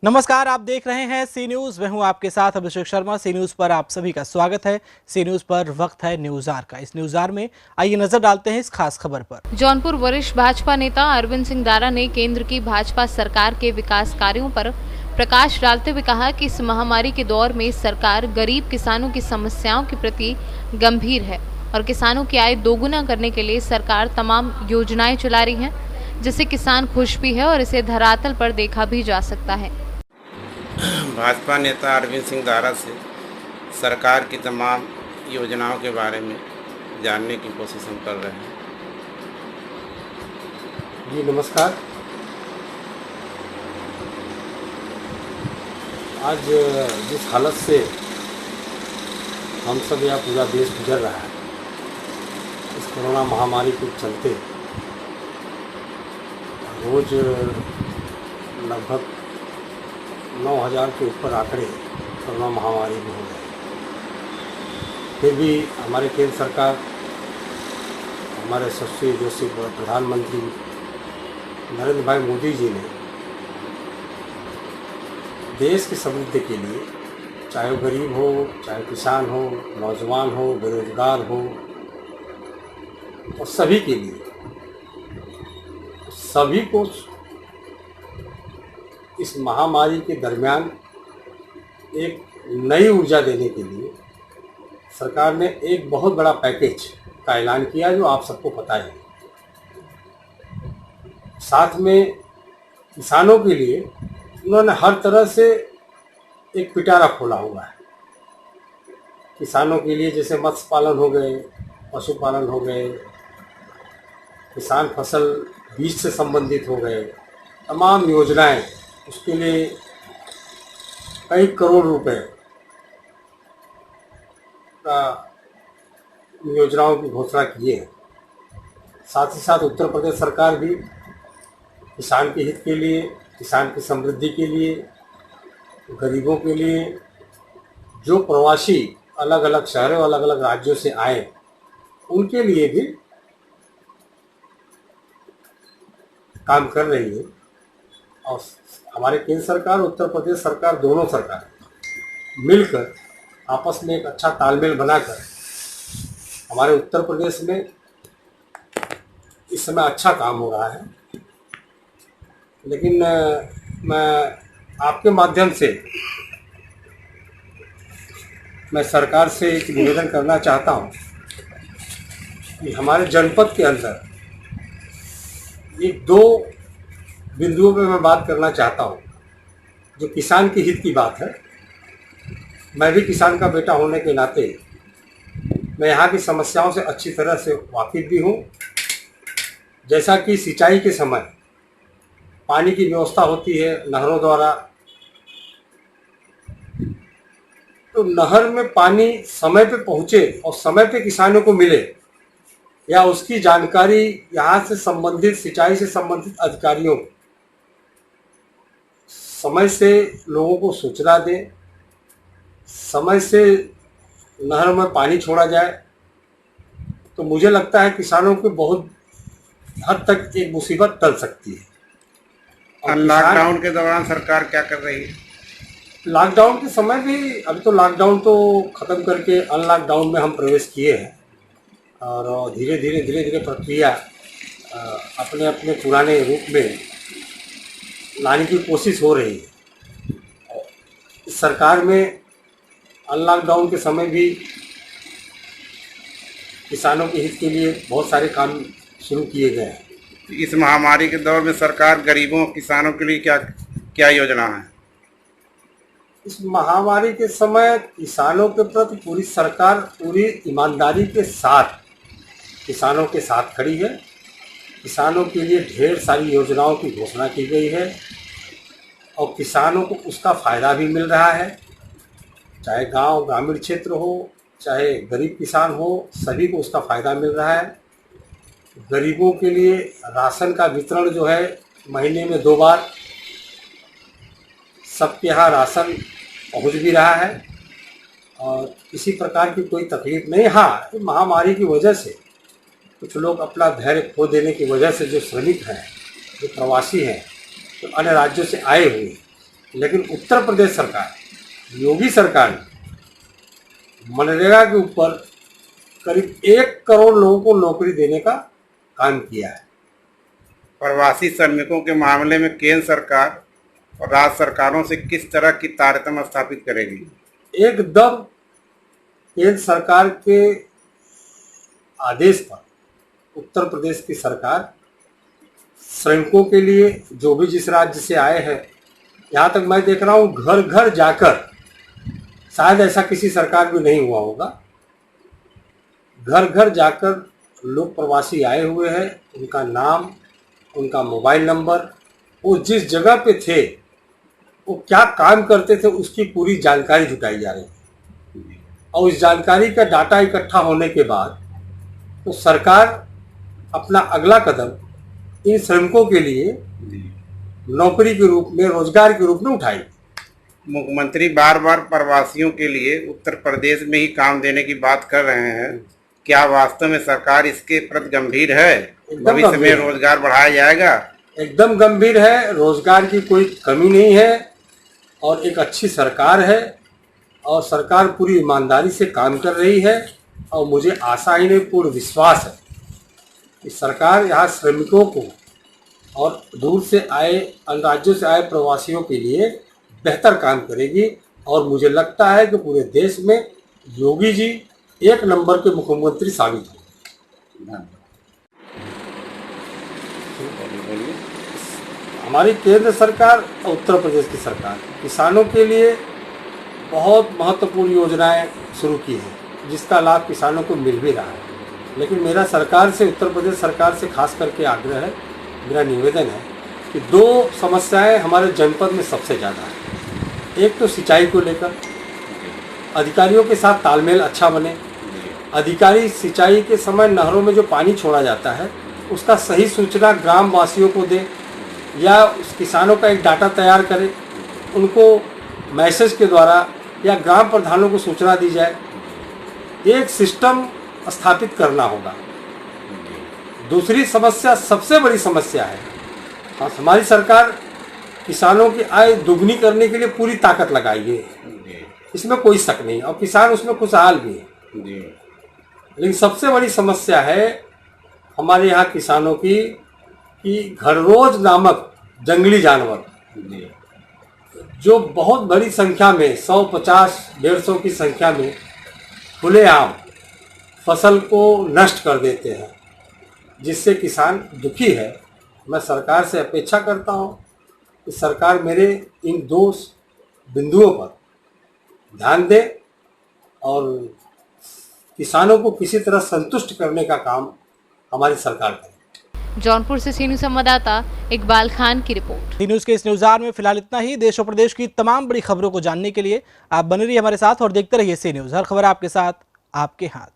नमस्कार, आप देख रहे हैं सी न्यूज। मैं हूं आपके साथ अभिषेक शर्मा। सी न्यूज पर आप सभी का स्वागत है। सी न्यूज पर वक्त है न्यूज आर का। इस न्यूज आर में आइए नजर डालते हैं इस खास खबर पर। जौनपुर वरिष्ठ भाजपा नेता अरविंद सिंह दारा ने केंद्र की भाजपा सरकार के विकास कार्यों पर प्रकाश डालते हुए कहा कि इस महामारी के दौर में सरकार गरीब किसानों की समस्याओं के प्रति गंभीर है और किसानों की आय दोगुना करने के लिए सरकार तमाम योजनाएं चला रही है, जिससे किसान खुश भी है और इसे धरातल पर देखा भी जा सकता है। भाजपा नेता अरविंद सिंह दारा से सरकार की तमाम योजनाओं के बारे में जानने की कोशिश हम कर रहे हैं। जी नमस्कार। आज जिस हालत से हम सब या पूरा देश गुजर रहा है, इस कोरोना महामारी के चलते रोज लगभग 9,000 के ऊपर आंकड़े कोरोना महामारी में हो गए। फिर भी हमारे केंद्र सरकार, हमारे यशस्वी जोशी प्रधानमंत्री नरेंद्र भाई मोदी जी ने देश की समृद्धि के लिए, चाहे वो गरीब हो, चाहे किसान हो, नौजवान हो, बेरोजगार हो, और सभी के लिए, सभी को इस महामारी के दरमियान एक नई ऊर्जा देने के लिए सरकार ने एक बहुत बड़ा पैकेज का ऐलान किया, जो आप सबको पता है। साथ में किसानों के लिए उन्होंने हर तरह से एक पिटारा खोला हुआ है। किसानों के लिए जैसे मत्स्य पालन हो गए, पशुपालन हो गए, किसान फसल बीज से संबंधित हो गए, तमाम योजनाएं, उसके लिए कई करोड़ रुपए का योजनाओं की घोषणा किए हैं। साथ ही साथ उत्तर प्रदेश सरकार भी किसान के हित के लिए, किसान की समृद्धि के लिए, गरीबों के लिए, जो प्रवासी अलग अलग शहरों, अलग अलग राज्यों से आए, उनके लिए भी काम कर रही है। और हमारे केंद्र सरकार, उत्तर प्रदेश सरकार, दोनों सरकार मिलकर आपस में एक अच्छा तालमेल बनाकर हमारे उत्तर प्रदेश में इस समय अच्छा काम हो रहा है। लेकिन मैं आपके माध्यम से मैं सरकार से एक निवेदन करना चाहता हूं कि हमारे जनपद के अंदर एक दो बिंदुओं पे मैं बात करना चाहता हूँ, जो किसान के हित की बात है। मैं भी किसान का बेटा होने के नाते मैं यहाँ की समस्याओं से अच्छी तरह से वाकिफ भी हूँ। जैसा कि सिंचाई के समय पानी की व्यवस्था होती है नहरों द्वारा, तो नहर में पानी समय पे पहुँचे और समय पे किसानों को मिले, या उसकी जानकारी यहाँ से संबंधित, सिंचाई से संबंधित अधिकारियों को समय से लोगों को सूचना दें, समय से नहर में पानी छोड़ा जाए, तो मुझे लगता है किसानों की बहुत हद तक एक मुसीबत टल सकती है। और लॉकडाउन के दौरान सरकार क्या कर रही है? लॉकडाउन के समय भी, अभी तो लॉकडाउन तो ख़त्म करके अनलॉकडाउन में हम प्रवेश किए हैं, और धीरे धीरे प्रक्रिया अपने अपने पुराने रूप में लाने की कोशिश हो रही है। इस सरकार में अनलॉकडाउन के समय भी किसानों के हित के लिए बहुत सारे काम शुरू किए गए हैं। इस महामारी के दौर में सरकार गरीबों, किसानों के लिए क्या क्या योजना है? इस महामारी के समय किसानों के प्रति पूरी सरकार पूरी ईमानदारी के साथ किसानों के साथ खड़ी है। किसानों के लिए ढेर सारी योजनाओं की घोषणा की गई है और किसानों को उसका फ़ायदा भी मिल रहा है। चाहे गांव ग्रामीण क्षेत्र हो, चाहे गरीब किसान हो, सभी को उसका फ़ायदा मिल रहा है। गरीबों के लिए राशन का वितरण जो है महीने में 2 बार सबके यहाँ राशन पहुँच भी रहा है और किसी प्रकार की कोई तकलीफ नहीं। हाँ, महामारी की वजह से कुछ लोग अपना धैर्य खो देने की वजह से, जो श्रमिक हैं, जो प्रवासी हैं, जो अन्य राज्यों से आए हुए, लेकिन उत्तर प्रदेश सरकार, योगी सरकार ने मनरेगा के ऊपर करीब 1 करोड़ लोगों को नौकरी देने का काम किया है। प्रवासी श्रमिकों के मामले में केंद्र सरकार और राज्य सरकारों से किस तरह की तारतम्य स्थापित करेगी? एकदम केंद्र सरकार के आदेश पर उत्तर प्रदेश की सरकार श्रमिकों के लिए, जो भी जिस राज्य से आए हैं, यहाँ तक मैं देख रहा हूँ घर घर जाकर, शायद ऐसा किसी सरकार में नहीं हुआ होगा, घर घर जाकर लोग प्रवासी आए हुए हैं, उनका नाम, उनका मोबाइल नंबर, वो जिस जगह पे थे, वो क्या काम करते थे, उसकी पूरी जानकारी जुटाई जा रही है। और उस जानकारी का डाटा इकट्ठा होने के बाद तो सरकार अपना अगला कदम इन श्रमिकों के लिए नौकरी के रूप में, रोजगार के रूप में उठाई। मुख्यमंत्री बार बार प्रवासियों के लिए उत्तर प्रदेश में ही काम देने की बात कर रहे हैं। क्या वास्तव में सरकार इसके प्रति गंभीर है? भविष्य में रोजगार बढ़ाया जाएगा? एकदम गंभीर है, रोजगार की कोई कमी नहीं है और एक अच्छी सरकार है और सरकार पूरी ईमानदारी से काम कर रही है। और मुझे आशा ही नहीं, पूर्ण विश्वास है कि सरकार यहाँ श्रमिकों को और दूर से आए, अन्य राज्यों से आए प्रवासियों के लिए बेहतर काम करेगी। और मुझे लगता है कि पूरे देश में योगी जी 1 नंबर के मुख्यमंत्री साबित होंगे। हमारी केंद्र सरकार और उत्तर प्रदेश की सरकार किसानों के लिए बहुत महत्वपूर्ण योजनाएं शुरू की हैं, जिसका लाभ किसानों को मिल भी रहा है। लेकिन मेरा सरकार से, उत्तर प्रदेश सरकार से खास करके आग्रह है, मेरा निवेदन है कि 2 समस्याएं हमारे जनपद में सबसे ज़्यादा है। एक तो सिंचाई को लेकर अधिकारियों के साथ तालमेल अच्छा बने, अधिकारी सिंचाई के समय नहरों में जो पानी छोड़ा जाता है उसका सही सूचना ग्राम वासियों को दे, या उस किसानों का एक डाटा तैयार करे, उनको मैसेज के द्वारा या ग्राम प्रधानों को सूचना दी जाए। एक सिस्टम स्थापित करना होगा। दूसरी समस्या, सबसे बड़ी समस्या है, हमारी सरकार किसानों की आय दुगनी करने के लिए पूरी ताकत लगाई है, इसमें कोई शक नहीं, और किसान उसमें खुशहाल भी है। लेकिन सबसे बड़ी समस्या है हमारे यहाँ किसानों की कि घररोज नामक जंगली जानवर जो बहुत बड़ी संख्या में 150-150 की संख्या में खुलेआम फसल को नष्ट कर देते हैं, जिससे किसान दुखी है। मैं सरकार से अपेक्षा करता हूं कि सरकार मेरे इन 2 बिंदुओं पर ध्यान दे और किसानों को किसी तरह संतुष्ट करने का काम हमारी सरकार करे। जौनपुर से सी न्यूज़ संवाददाता इकबाल खान की रिपोर्ट। सी न्यूज़ के इस न्यूज़ आवर में फिलहाल इतना ही। देश और प्रदेश की तमाम बड़ी खबरों को जानने के लिए आप बने रहिए हमारे साथ और देखते रहिए सी न्यूज़। हर खबर आपके साथ, आपके हाथ।